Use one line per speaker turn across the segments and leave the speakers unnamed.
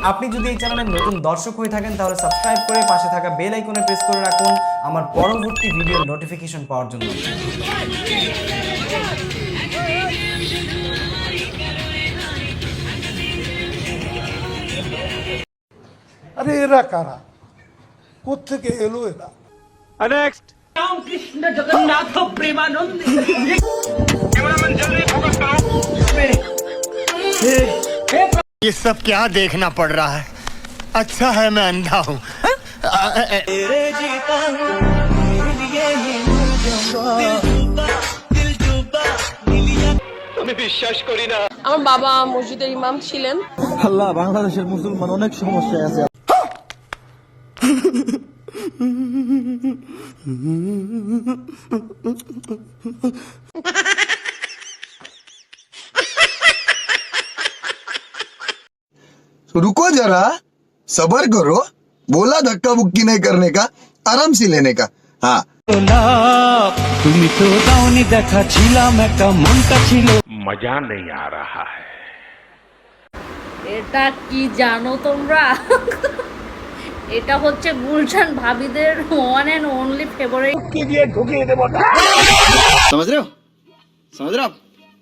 আপনি যদি এই চ্যানেলের নতুন দর্শক হয়ে থাকেন তাহলে সাবস্ক্রাইব করে পাশে থাকা বেল আইকনে প্রেস করে রাখুন আমার পরবর্তী ভিডিওর নোটিফিকেশন পাওয়ার জন্য।
আরে এরা কারা, কোত্থেকে এলো এরা?
नेक्स्ट
रामकृष्ण जगन्नाथ प्रेमानंद
ये सब क्या देखना पड़ रहा है? अच्छा है मैं अंधा हूँ।
আমার বাবা মসজিদের ইমাম ছিলেন।
আল্লাহ, বাংলাদেশের মুসলমান অনেক সমস্যায় আছে।
रुको जरा, सबर करो। बोला धक्का बुक्की नहीं करने का, आराम से लेने का। हाँ,
তুমি তো দাওনি দেখা ছিলাম একটা মনটা ছিল
मजा नहीं आ रहा है।
এটা কি জানো তোমরা? এটা হচ্ছে গুলশান ভাবিদের ওয়ান এন্ড অনলি ফেভারিট।
समझ रहे हो? समझ रहे हो आप?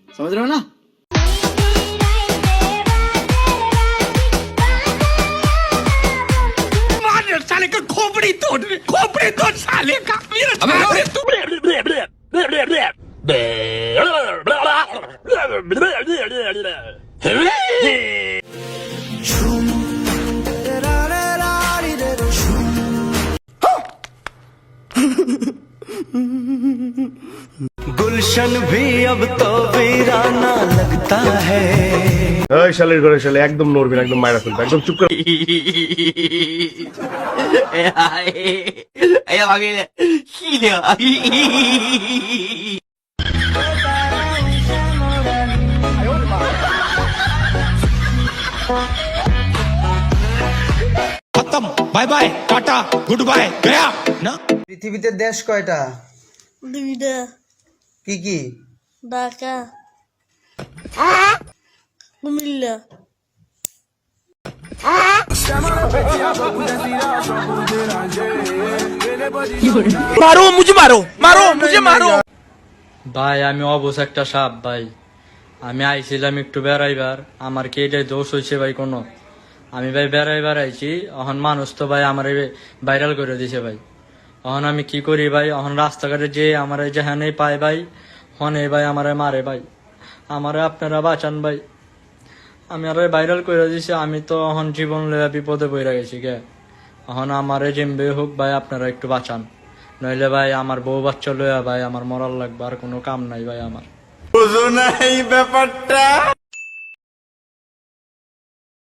समझ रहे हो ना?
साले का खोपड़ी तोड़ साले का गुलशन भी अब तो वीराना लगता है।
এই শালের ঘরে শালে একদম নড়বি না, একদম মাইরা ফেলবে, একদম চুপ করে।
खत्म, bye bye, tata, goodbye, गया ना।
পৃথিবীতে দেশ কয়টা?
দুইটা।
কি কি?
ঢাকা, কুমিল্লা।
मारो मुझे, मारो मारो मुझे, मारो।
ভাই আমি অবশ একটা সাপ ভাই। আমি আইছিলাম একটু বেড়াইবার, আমার কি এটাই দোষ হয়েছে ভাই কোনো? আমি ভাই বেড়াইবার আইছি, এখন মানুষ তো ভাই আমার ভাইরাল করে দিছে ভাই। এখন আমি কি করি ভাই? এখন রাস্তাঘাটে যে আমার যেখানে পাই ভাই, হনে ভাই আমারে মারে ভাই। আমারে আপনারা বাঁচান ভাই, আমি আর ভাইরাল করে দিছে। আমি তো এখন জীবন লইয়া বিপদে পড়ে গেছি গে। এখন আমারে যেমবে হোক ভাই আপনারা একটু বাঁচান, নইলে ভাই আমার বউ বাচ্চা লইয়া ভাই আমার মরার লাগবে, আর কোনো কাম নাই ভাই আমার।
বুঝো না এই ব্যাপারটা।